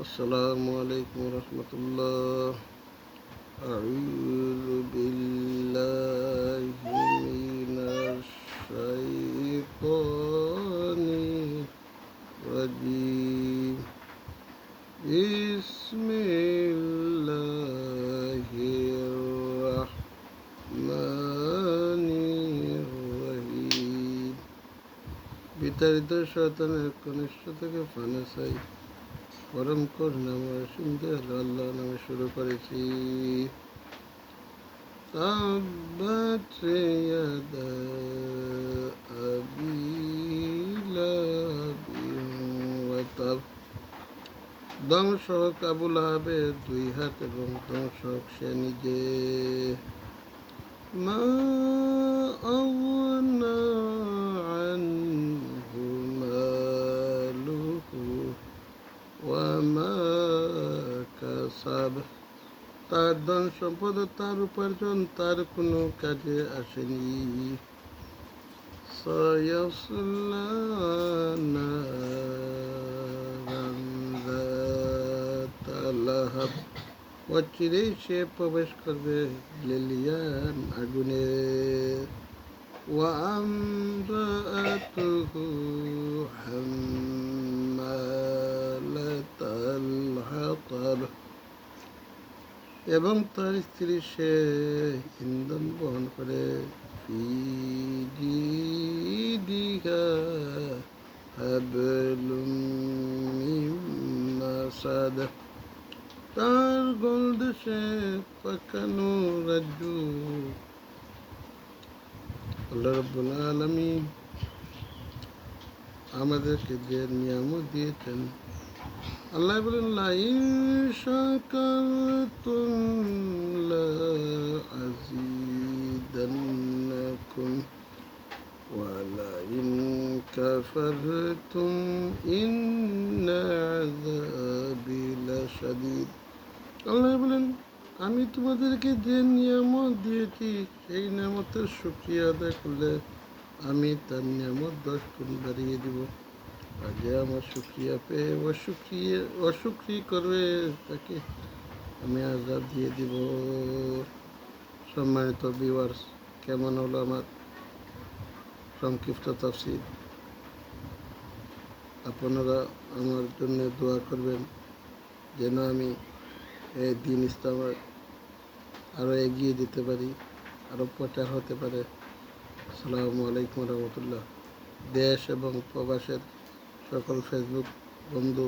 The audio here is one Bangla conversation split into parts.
আসসালামু আলাইকুম রহমতুল্লাহ। আউযু বিল্লাহি মিনাশ শাইতানির রাজিম। বিসমিল্লাহির রাহমানির রহিম। বিতাড়িত শয়তানের কনিষ্ঠ থেকে পানা চাই, পরম করুণাময় সুন্দর আল্লাহ নামে শুরু করেছি। তাব্বাত ইয়াদা আবি লাহাবিন ওয়া তাব। ধ্বংস হোক আবু লাহাবের দুই হাত এবং ধ্বংস হোক সে নিজে। মা আগনা আনহু মালুহু ওয়া মা কাসাব। তার ধন সম্পদ ও তার উপার্জন তার কোনো কাজে আসেনি। সায়াসলা নারান যাতা লাহাব। অচিরেই সে প্রবেশ করবে লেলিয়ান আগুনে। ওয়া আমরাতুহু হাম্মালাতাল হাতাব। এবং তার স্ত্রী সে ইন্ধন বহন করে। ফি জিদিহা হাবলুম মিন মাসাদ। তার গলদেশে পাকানো রাজ্জু। আল্লাহ রাব্বুল আলামিন আমাদেরকে যে নিয়ামত দিয়েছেন, আল্লাহ বলেন লাইন শাকারতুম লাযিদান্নাকুম ওয়া লাইন কাফারতুম ইন্না আযাবি লাশাদীদ। আল্লাহ বলেন, আমি তোমাদেরকে যে নিয়ামত দিয়েছি সেই নিয়ামতের শুকরিয়া আদায় করলে আমি তার নিয়ামত 10 গুণ বাড়িয়ে দিব। আর যে আমার শুকরিয়া পেয়ে অশুকরি করবে তাকে আমি আযাব দিয়ে দিব। সম্মানিত ভিউয়ার্স, কেমন হলো আমার সংক্ষিপ্ত তাফসীর? আপনারা আমার জন্য দোয়া করবেন যেন আমি এই দিন ইসলাম আরও এগিয়ে যেতে পারি, আরও প্রচার হতে পারে। আসসালামু আলাইকুম রহমতুল্লাহ। দেশ এবং প্রবাসের সকল ফেসবুক বন্ধু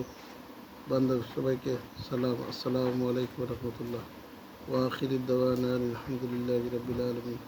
বান্ধব সবাইকে সালাম। আসসালামু আলাইকুম রহমতুল্লাহ। ওয়া আখিরি দাওয়ানা আলহামদুলিল্লাহি রাব্বিল আলামিন।